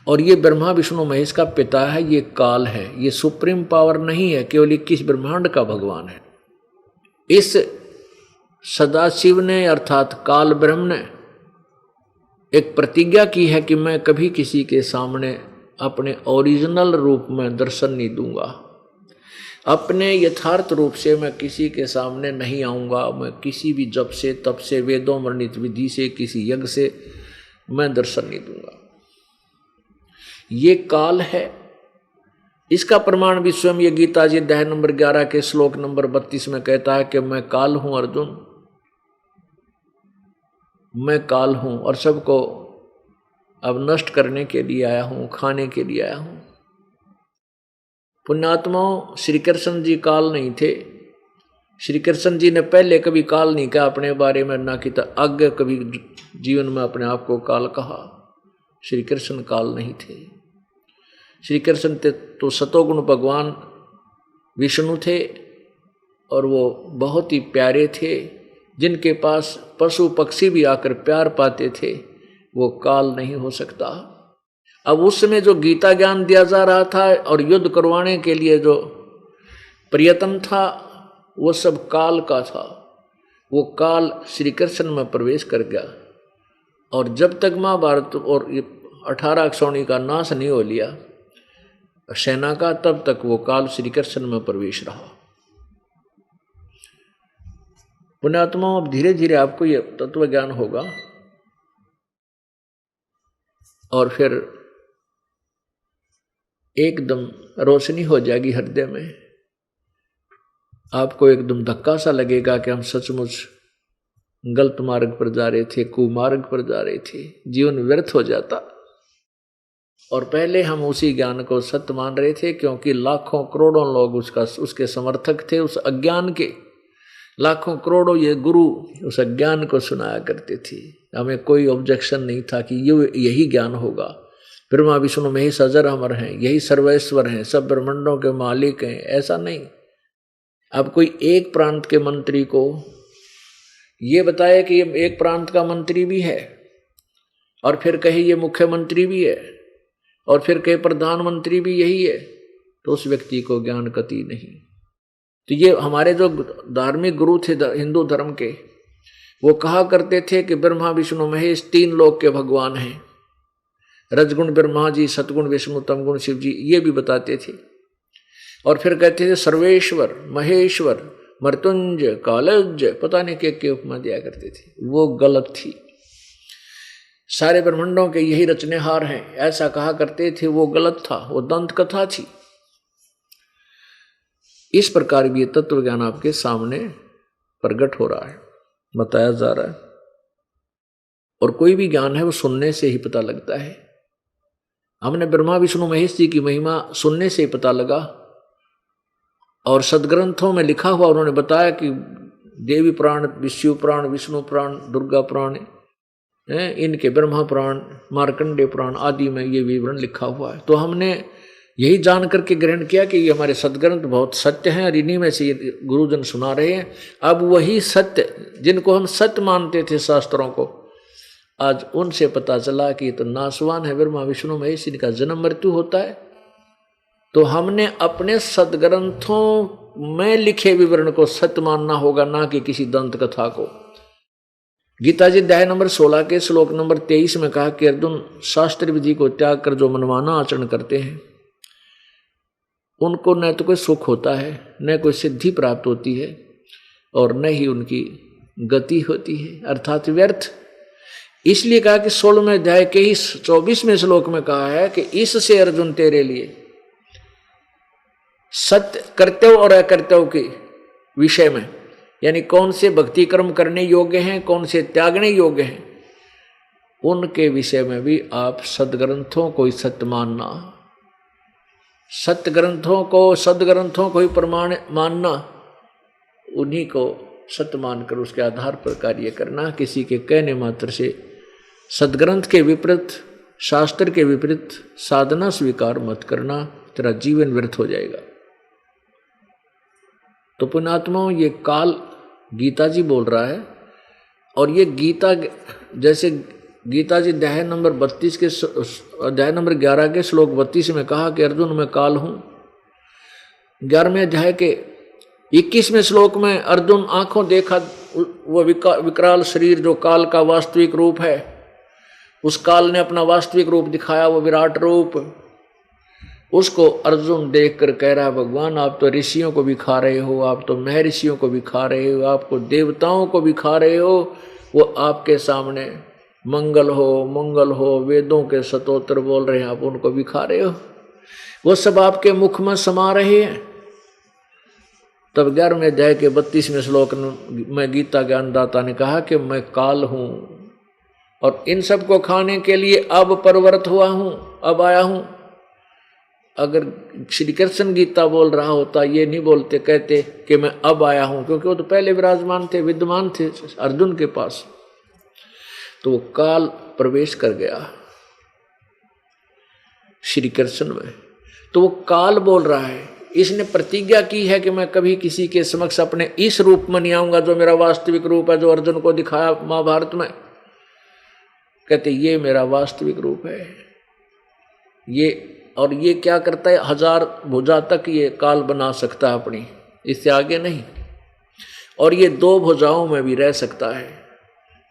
और ये ब्रह्मा विष्णु महेश का पिता है, ये काल है, ये सुप्रीम पावर नहीं है, केवल 21 ब्रह्मांड का भगवान है। इस सदाशिव ने अर्थात काल ब्रह्म ने एक प्रतिज्ञा की है कि मैं कभी किसी के सामने अपने ओरिजिनल रूप में दर्शन नहीं दूंगा। अपने यथार्थ रूप से मैं किसी के सामने नहीं आऊंगा। मैं किसी भी जप से तप से वेदों वर्णित विधि से किसी यज्ञ से मैं दर्शन नहीं दूंगा। ये काल है। इसका प्रमाण भी स्वयं ये गीता जी अध्याय नंबर 11 के श्लोक नंबर 32 में कहता है कि मैं काल हूं अर्जुन, मैं काल हूं और सबको अब नष्ट करने के लिए आया हूं, खाने के लिए आया हूं। पुण्यात्माओं, श्री कृष्ण जी काल नहीं थे। श्री कृष्ण जी ने पहले कभी काल नहीं कहा अपने बारे में, ना कि आगे कभी जीवन में अपने आप को काल कहा। श्री कृष्ण काल नहीं थे। श्री कृष्ण तो सतोगुण भगवान विष्णु थे और वो बहुत ही प्यारे थे, जिनके पास पशु पक्षी भी आकर प्यार पाते थे। वो काल नहीं हो सकता। अब उस समय जो गीता ज्ञान दिया जा रहा था और युद्ध करवाने के लिए जो प्रयत्न था, वो सब काल का था। वो काल श्री कृष्ण में प्रवेश कर गया और जब तक महाभारत और 18 अक्षौणी का नाश नहीं हो लिया सेना का, तब तक वो काल श्री कृष्ण में प्रवेश रहा। पुण्यात्माओं, अब धीरे धीरे आपको ये तत्व ज्ञान होगा और फिर एकदम रोशनी हो जाएगी हृदय में। आपको एकदम धक्का सा लगेगा कि हम सचमुच गलत मार्ग पर जा रहे थे, कुमार्ग पर जा रहे थे, जीवन व्यर्थ हो जाता। और पहले हम उसी ज्ञान को सत्य मान रहे थे, क्योंकि लाखों करोड़ों लोग उसके समर्थक थे। उस अज्ञान के लाखों करोड़ों ये गुरु उस अज्ञान को सुनाया करते थे। हमें कोई ऑब्जेक्शन नहीं था कि यही ज्ञान होगा। ब्रह्मा विष्णु महेश अजर अमर हैं, यही सर्वेश्वर हैं, सब ब्रह्मांडों के मालिक हैं, ऐसा नहीं। अब कोई एक प्रांत के मंत्री को ये बताए कि ये एक प्रांत का मंत्री भी है और फिर कहे ये मुख्यमंत्री भी है और फिर कहे प्रधानमंत्री भी यही है, तो उस व्यक्ति को ज्ञान कति नहीं। तो ये हमारे जो धार्मिक गुरु थे हिंदू धर्म के, वो कहा करते थे कि ब्रह्मा विष्णु महेश 3 लोक के भगवान हैं। रजगुण ब्रह्मा जी, सतगुण विष्णु, तमगुण शिव जी, ये भी बताते थे। और फिर कहते थे सर्वेश्वर, महेश्वर, मृत्युंजय, कालज्जय, पता नहीं क्या उपमा दिया करते थे। वो गलत थी। सारे ब्रह्मांडों के यही रचनेहार हैं, ऐसा कहा करते थे, वो गलत था। वो दंत कथा थी। इस प्रकार भी ये तत्व ज्ञान आपके सामने प्रकट हो रहा है, बताया जा रहा है। और कोई भी ज्ञान है वो सुनने से ही पता लगता है। हमने ब्रह्मा विष्णु महेश जी की महिमा सुनने से ही पता लगा और सदग्रंथों में लिखा हुआ उन्होंने बताया कि देवी प्राण, शिव प्राण, विष्णु प्राण, दुर्गा प्राण, इनके ब्रह्मा प्राण, मार्कंडे प्राण आदि में ये विवरण लिखा हुआ है। तो हमने यही जान करके ग्रहण किया कि ये हमारे सदग्रंथ बहुत सत्य हैं और इन्हीं में से गुरुजन सुना रहे हैं। अब वही सत्य जिनको हम सत्य मानते थे शास्त्रों को, आज उनसे पता चला कि ये तो नासवान है, ब्रह्मा विष्णु महेश, इनका जन्म मृत्यु होता है। तो हमने अपने सदग्रंथों में लिखे विवरण को सत्य मानना होगा, ना कि किसी दंत कथा को। गीता जी अध्याय नंबर 16 के श्लोक नंबर 23 में कहा कि अर्जुन, शास्त्र विधि को त्याग कर जो मनमाना आचरण करते हैं उनको न तो कोई सुख होता है, न कोई सिद्धि प्राप्त होती है और न ही उनकी गति होती है, अर्थात व्यर्थ। इसलिए कहा कि 16वें अध्याय के ही 24वें श्लोक में कहा है कि इससे अर्जुन तेरे लिए सत्य कर्तव्य और अकर्तव्य के विषय में, यानी कौन से भक्ति कर्म करने योग्य हैं, कौन से त्यागने योग्य हैं, उनके विषय में भी आप सदग्रंथों को ही सत्य मानना, सदग्रंथों को ही प्रमाण मानना, उन्हीं को सत्य मानकर उसके आधार पर कार्य करना। किसी के कहने मात्र से सदग्रंथ के विपरीत, शास्त्र के विपरीत साधना स्वीकार मत करना, तेरा जीवन व्यर्थ हो जाएगा। तो पुण्यात्माओं, ये काल गीता जी बोल रहा है और ये गीता, जैसे गीता जी अध्याय नंबर 32 के अध्याय नंबर 11 के श्लोक 32 में कहा कि अर्जुन मैं काल हूं। 11वें अध्याय के 21वें श्लोक में अर्जुन आंखों देखा वो विकराल शरीर जो काल का वास्तविक रूप है, उस काल ने अपना वास्तविक रूप दिखाया, वो विराट रूप। उसको अर्जुन देखकर कह रहा, भगवान आप तो ऋषियों को भी खा रहे हो, आप तो महर्षियों को भी खा रहे हो, आपको देवताओं को भी खा रहे हो। वो आपके सामने मंगल हो, वेदों के स्तोत्र बोल रहे हैं, आप उनको भी खा रहे हो। वो सब आपके मुख में समा रहे हैं। तब 11वें अध्याय के 32वें श्लोक में गीता ज्ञानदाता ने कहा कि मैं काल हूं और इन सब को खाने के लिए अब प्रवृत्त हुआ हूं, अब आया हूं। अगर श्री कृष्ण गीता बोल रहा होता, ये नहीं बोलते, कहते कि मैं अब आया हूं, क्योंकि वो तो पहले विराजमान थे, विद्यमान थे अर्जुन के पास। तो वो काल प्रवेश कर गया श्री कृष्ण में। तो वो काल बोल रहा है, इसने प्रतिज्ञा की है कि मैं कभी किसी के समक्ष अपने इस रूप में नहीं आऊंगा जो मेरा वास्तविक रूप है, जो अर्जुन को दिखाया महाभारत में। कहते ये मेरा वास्तविक रूप है। ये और ये क्या करता है, 1000 भुजा तक ये काल बना सकता है अपनी, इससे आगे नहीं। और ये 2 भुजाओं में भी रह सकता है,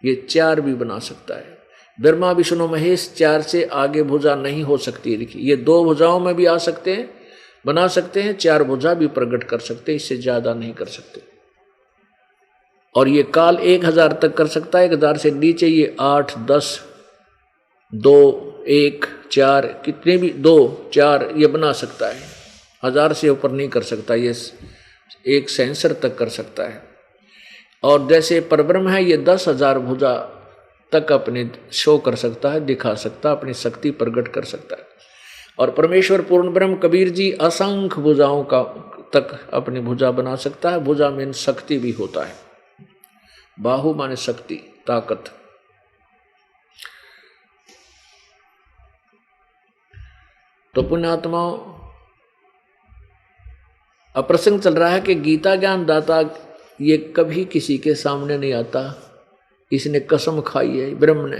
ये 4 भी बना सकता है। ब्रह्मा विष्णु महेश 4 से आगे भुजा नहीं हो सकती। देखिए ये 2 भुजाओं में भी आ सकते हैं, बना सकते हैं, 4 भुजा भी प्रकट कर सकते हैं, इससे ज्यादा नहीं कर सकते। और ये काल 1000 तक कर सकता है, 1000 से नीचे ये 8, 10, 2, 1, 4 कितने भी 2, 4 ये बना सकता है। 1000 से ऊपर नहीं कर सकता, ये 1 सेंसर तक कर सकता है। और जैसे परब्रह्म है, ये 10,000 भुजा तक अपने शो कर सकता है, दिखा सकता है, अपनी शक्ति प्रकट कर सकता है। और परमेश्वर पूर्ण ब्रह्म कबीर जी असंख्य भुजाओं का तक अपनी भुजा बना सकता है। भुजा में शक्ति भी होता है, बाहु माने शक्ति, ताकत। तो पुण्यात्माओं, अब प्रसंग चल रहा है कि गीता ज्ञान दाता ये कभी किसी के सामने नहीं आता। इसने कसम खाई है ब्रह्म ने,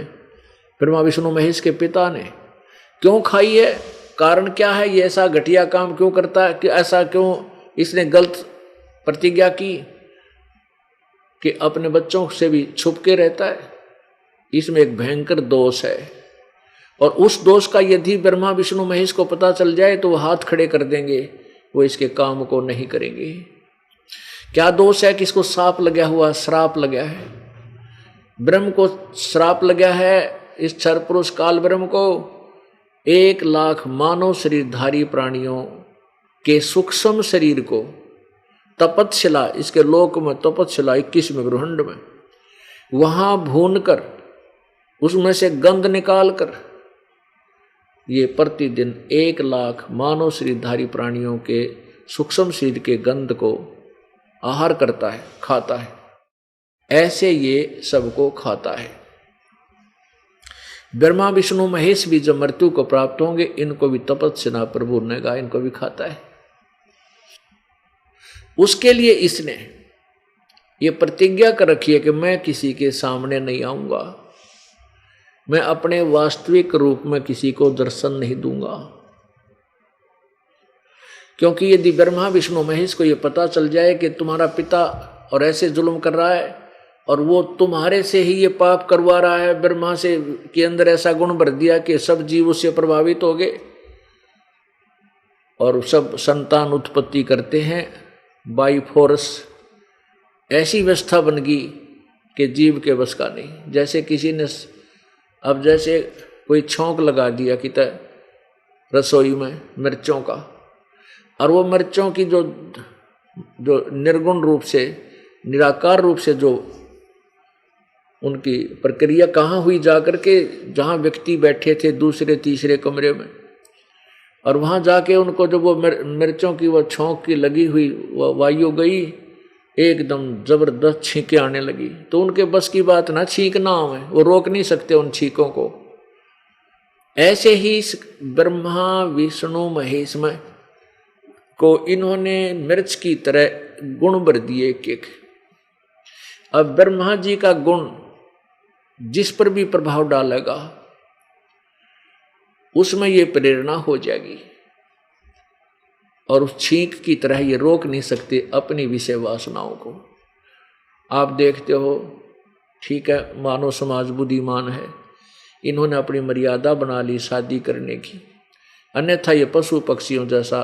ब्रह्मा विष्णु महेश के पिता ने। क्यों खाई है, कारण क्या है, ये ऐसा घटिया काम क्यों करता है, कि ऐसा क्यों इसने गलत प्रतिज्ञा की कि अपने बच्चों से भी छुप के रहता है। इसमें एक भयंकर दोष है, और उस दोष का यदि ब्रह्मा विष्णु महेश को पता चल जाए तो वो हाथ खड़े कर देंगे, वो इसके काम को नहीं करेंगे। क्या दोष है कि इसको श्राप लगा हुआ, श्राप लगा है, ब्रह्म को श्राप लगा है, इस क्षर पुरुष काल ब्रह्म को 1,00,000 मानव शरीरधारी प्राणियों के सूक्ष्म शरीर को तपतशिला, इसके लोक में तपतशिला 21वें ब्रह्मांड में, वहां भून कर उसमें से गंध निकाल कर ये प्रतिदिन 1,00,000 मानव शरीरधारी प्राणियों के सूक्ष्म शरीर के गंध को आहार करता है, खाता है। ऐसे ये सबको खाता है। ब्रह्मा विष्णु महेश भी जब मृत्यु को प्राप्त होंगे, इनको भी तपस्या प्रभु ने कहा, इनको भी खाता है। उसके लिए इसने ये प्रतिज्ञा कर रखी है कि मैं किसी के सामने नहीं आऊंगा, मैं अपने वास्तविक रूप में किसी को दर्शन नहीं दूंगा। क्योंकि यदि ब्रह्मा विष्णु महेश को यह पता चल जाए कि तुम्हारा पिता और ऐसे जुल्म कर रहा है और वो तुम्हारे से ही ये पाप करवा रहा है, ब्रह्मा से के अंदर ऐसा गुण भर दिया कि सब जीव उससे प्रभावित हो गए और सब संतान उत्पत्ति करते हैं बाई फोर्स, ऐसी व्यवस्था बन गई कि जीव के बस का नहीं। जैसे किसी ने अब जैसे कोई छौंक लगा दिया कि रसोई में मिर्चों का, और वो मिर्चों की जो निर्गुण रूप से, निराकार रूप से जो उनकी प्रक्रिया कहाँ हुई जाकर के, जहाँ व्यक्ति बैठे थे दूसरे तीसरे कमरे में, और वहाँ जाके उनको जो वो मिर्चों की वो छौंक की लगी हुई वो वायु गई, एकदम जबरदस्त छींकें आने लगी। तो उनके बस की बात ना, छींक नाम है, वो रोक नहीं सकते उन छींकों को। ऐसे ही ब्रह्मा विष्णु महेश में को इन्होंने मिर्च की तरह गुण भर दिए एक एक। अब ब्रह्मा जी का गुण जिस पर भी प्रभाव डालेगा उसमें ये प्रेरणा हो जाएगी, और उस छींक की तरह ये रोक नहीं सकते अपनी विषय वासनाओं को। आप देखते हो, ठीक है, मानव समाज बुद्धिमान है, इन्होंने अपनी मर्यादा बना ली शादी करने की। अन्यथा ये पशु पक्षियों जैसा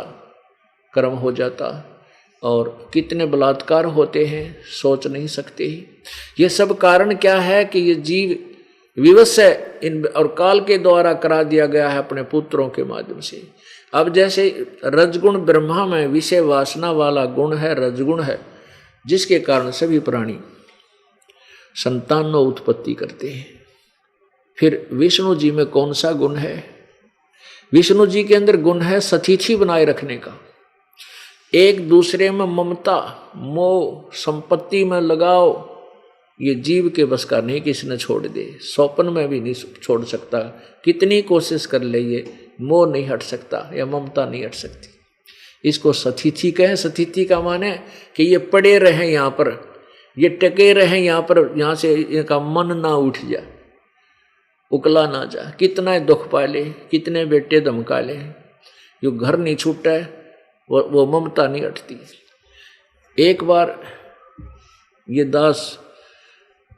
कर्म हो जाता। और कितने बलात्कार होते हैं सोच नहीं सकते ही। ये सब कारण क्या है कि ये जीव विवश है इन और काल के द्वारा करा दिया गया है अपने पुत्रों के माध्यम से। अब जैसे रजगुण ब्रह्मा में विषय वासना वाला गुण है, रजगुण है, जिसके कारण सभी प्राणी संतान उत्पत्ति करते हैं। फिर विष्णु जी में कौन सा गुण है? विष्णु जी के अंदर गुण है सतिथि बनाए रखने का, एक दूसरे में ममता, मोह, संपत्ति में लगाव। ये जीव के बस का नहीं, किसी ने छोड़ दे, स्वप्न में भी नहीं छोड़ सकता। कितनी कोशिश कर ले ये मोह नहीं हट सकता या ममता नहीं हट सकती। इसको सतिथि कहें। सतिथि का माने कि ये पड़े रहें यहाँ पर, ये टके रहें यहाँ पर, यहाँ से इनका मन ना उठ जाए, उकला ना जा। कितना दुख पाले, कितने बेटे धमका ले, जो घर नहीं छूटा है वो ममता नहीं हटती। एक बार ये दास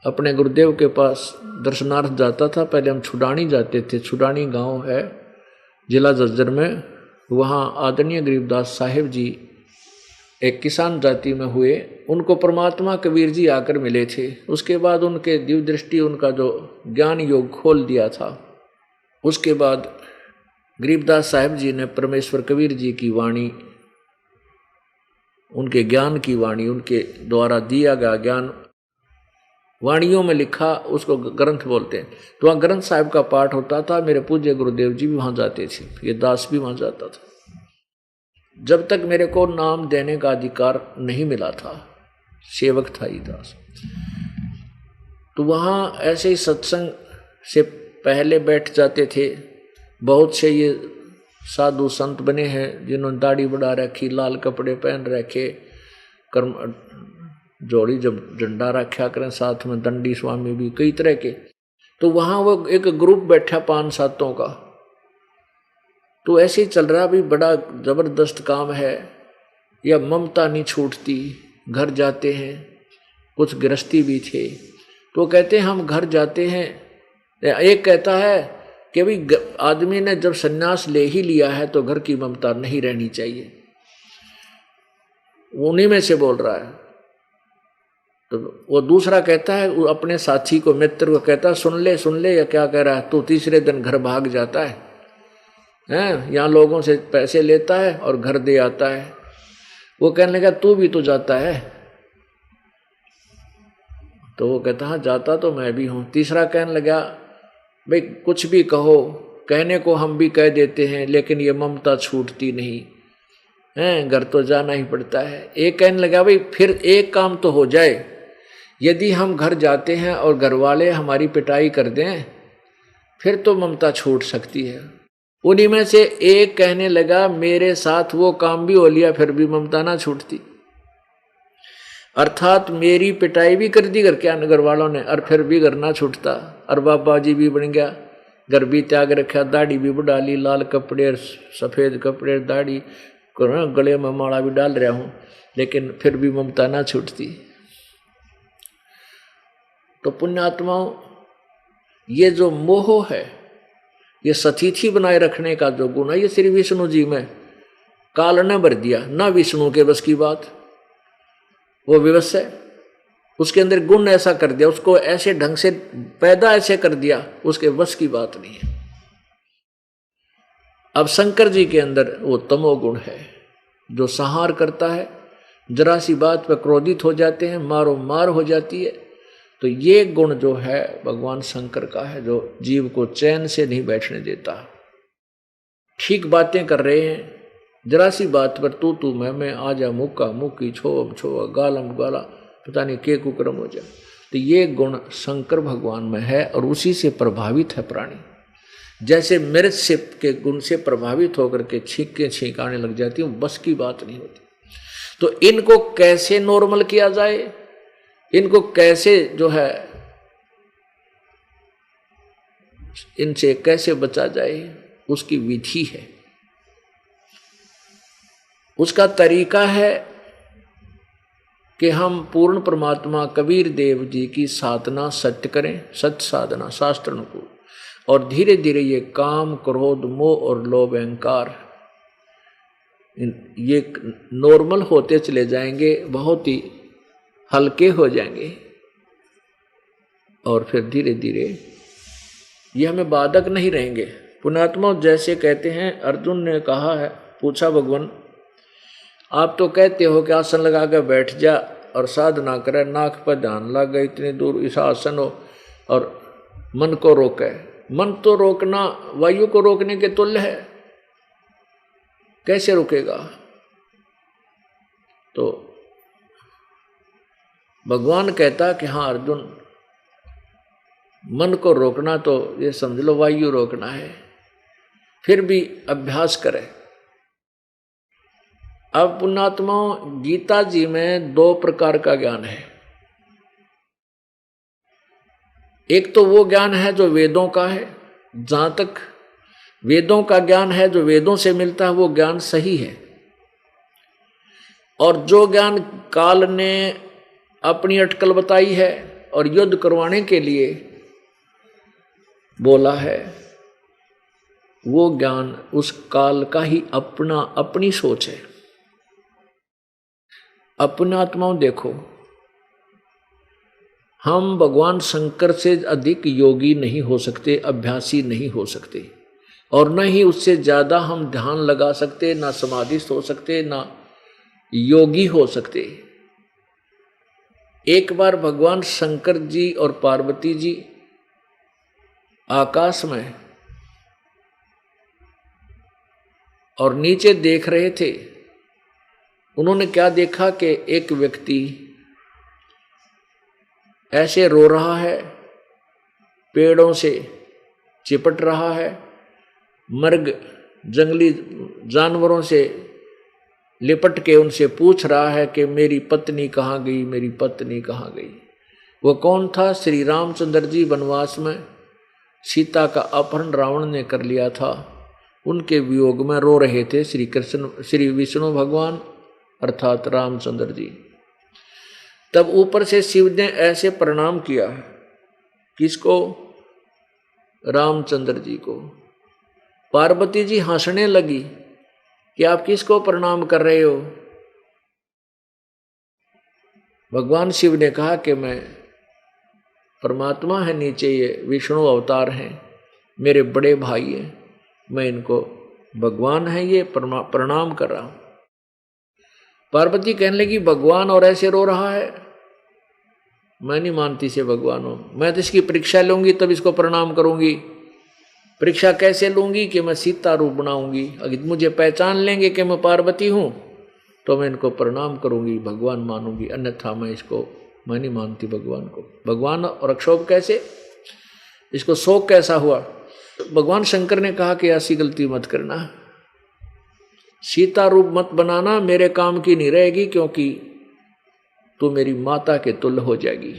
अपने गुरुदेव के पास दर्शनार्थ जाता था। पहले हम छुडानी जाते थे, छुडानी गांव है जिला झज्जर में। वहाँ आदरणीय गरीबदास साहिब जी एक किसान जाति में हुए, उनको परमात्मा कबीर जी आकर मिले थे। उसके बाद उनके दिव्य दृष्टि, उनका जो ज्ञान योग खोल दिया था। उसके बाद गरीबदास साहिब जी ने परमेश्वर कबीर जी की वाणी, उनके ज्ञान की वाणी, उनके द्वारा दिया गया ज्ञान वाणियों में लिखा, उसको ग्रंथ बोलते हैं। तो वहाँ ग्रंथ साहिब का पाठ होता था। मेरे पूज्य गुरुदेव जी भी वहाँ जाते थे, ये दास भी वहाँ जाता था। जब तक मेरे को नाम देने का अधिकार नहीं मिला था, सेवक था ये दास, तो वहाँ ऐसे ही सत्संग से पहले बैठ जाते थे। बहुत से ये साधु संत बने हैं जिन्होंने दाढ़ी बढ़ा रखी, लाल कपड़े पहन रखे, कर्म जोड़ी जब झंडा रखा करें, साथ में दंडी स्वामी भी, कई तरह के। तो वहाँ वो एक ग्रुप बैठा 5-7 का। तो ऐसे ही चल रहा, भी बड़ा जबरदस्त काम है। या ममता नहीं छूटती। घर जाते हैं, कुछ गृहस्थी भी थे, तो कहते हैं हम घर जाते हैं। एक कहता है कि भाई आदमी ने जब सन्यास ले ही लिया है तो घर की ममता नहीं रहनी चाहिए। उन्हीं में से बोल रहा है। तो वो दूसरा कहता है, वो अपने साथी को, मित्र को कहता है सुन ले या क्या कह रहा है। तो तीसरे दिन घर भाग जाता है, यहाँ लोगों से पैसे लेता है और घर दे आता है। वो कहने लगा तू भी तो जाता है। तो वो कहता हाँ जाता तो मैं भी हूँ। तीसरा कहने लगा भाई कुछ भी कहो, कहने को हम भी कह देते हैं, लेकिन ये ममता छूटती नहीं है, घर तो जाना ही पड़ता है। एक कहने लगा भाई फिर एक काम तो हो जाए, यदि हम घर जाते हैं और घर वाले हमारी पिटाई कर दें फिर तो ममता छूट सकती है। उन्हीं में से एक कहने लगा मेरे साथ वो काम भी हो लिया फिर भी ममता ना छूटती। अर्थात मेरी पिटाई भी कर दी घर के घर वालों ने और फिर भी घर ना छूटता। और बाबा जी भी बन गया, घर भी त्याग रखा, दाढ़ी भी बढ़ा ली, लाल कपड़े, सफ़ेद कपड़े, दाढ़ी, गले में माला भी डाल रहा हूँ, लेकिन फिर भी ममता ना छूटती। तो पुण्यात्माओं, ये जो मोह है, ये सतिथि बनाए रखने का जो गुण है, ये श्री विष्णु जी में काल ने भर दिया। ना विष्णु के बस की बात, वो विवश है, उसके अंदर गुण ऐसा कर दिया, उसको ऐसे ढंग से पैदा ऐसे कर दिया, उसके बस की बात नहीं है। अब शंकर जी के अंदर वो तमोगुण है जो संहार करता है। जरा सी बात पर क्रोधित हो जाते हैं, मारो मार हो जाती है। तो ये गुण जो है भगवान शंकर का है, जो जीव को चैन से नहीं बैठने देता। ठीक बातें कर रहे हैं, जरा सी बात पर तू मैं आजा, मुक्का मुक्की, छो गालम गाला, पता नहीं के कुक्रम हो जाए। तो ये गुण शंकर भगवान में है और उसी से प्रभावित है प्राणी। जैसे मिर्च से के गुण से प्रभावित होकर के छींकाने लग जाती है, बस की बात नहीं होती। तो इनको कैसे नॉर्मल किया जाए, इनको कैसे जो है इनसे कैसे बचा जाए, उसकी विधि है, उसका तरीका है कि हम पूर्ण परमात्मा कबीर देव जी की साधना सत्य करें, सत्य साधना शास्त्र अनुकूल। और धीरे धीरे ये काम, क्रोध, मोह और लोभ, अहंकार ये नॉर्मल होते चले जाएंगे, बहुत ही हल्के हो जाएंगे और फिर धीरे धीरे ये हमें बाधक नहीं रहेंगे। पुण्यात्मा जैसे कहते हैं, अर्जुन ने कहा है, पूछा भगवान आप तो कहते हो कि आसन लगा कर बैठ जा और साधना करे, नाक पर ध्यान लगा, इतनी दूर इस आसन हो और मन को रोके। मन तो रोकना वायु को रोकने के तुल्य है, कैसे रुकेगा? तो भगवान कहता कि हाँ अर्जुन, मन को रोकना तो ये समझ लो वायु रोकना है, फिर भी अभ्यास करें। अब पुण्यात्मा गीता जी में 2 प्रकार का ज्ञान है। एक तो वो ज्ञान है जो वेदों का है, जहां तक वेदों का ज्ञान है, जो वेदों से मिलता है वो ज्ञान सही है। और जो ज्ञान काल ने अपनी अटकल बताई है और युद्ध करवाने के लिए बोला है, वो ज्ञान उस काल का ही अपनी सोच है। अपने आत्माओं देखो, हम भगवान शंकर से अधिक योगी नहीं हो सकते, अभ्यासी नहीं हो सकते, और न ही उससे ज्यादा हम ध्यान लगा सकते, ना समाधिस्थ हो सकते, ना योगी हो सकते। एक बार भगवान शंकर जी और पार्वती जी आकाश में और नीचे देख रहे थे। उन्होंने क्या देखा कि एक व्यक्ति ऐसे रो रहा है, पेड़ों से चिपट रहा है, मर्ग जंगली जानवरों से लिपट के उनसे पूछ रहा है कि मेरी पत्नी कहाँ गई, मेरी पत्नी कहाँ गई। वो कौन था? श्री रामचंद्र जी वनवास में सीता का अपहरण रावण ने कर लिया था, उनके वियोग में रो रहे थे श्री विष्णु भगवान अर्थात रामचंद्र जी। तब ऊपर से शिव ने ऐसे प्रणाम किया, किसको? रामचंद्र जी को। पार्वती जी हंसने लगी कि आप किसको प्रणाम कर रहे हो? भगवान शिव ने कहा कि मैं परमात्मा है, नीचे ये विष्णु अवतार हैं, मेरे बड़े भाई हैं, मैं इनको भगवान है ये प्रणाम कर रहा हूं। पार्वती कहने लगी भगवान और ऐसे रो रहा है, मैं नहीं मानती से भगवान हो, मैं तो इसकी परीक्षा लूंगी तब इसको प्रणाम करूंगी। परीक्षा कैसे लूंगी? कि मैं सीता रूप बनाऊंगी, अगर मुझे पहचान लेंगे कि मैं पार्वती हूं तो मैं इनको प्रणाम करूंगी, भगवान मानूंगी, अन्यथा मैं नहीं मानती भगवान को। भगवान और अक्षोभ कैसे? इसको शोक कैसा हुआ? भगवान शंकर ने कहा कि ऐसी गलती मत करना, सीता रूप मत बनाना, मेरे काम की नहीं रहेगी, क्योंकि तू मेरी माता के तुल्य हो जाएगी।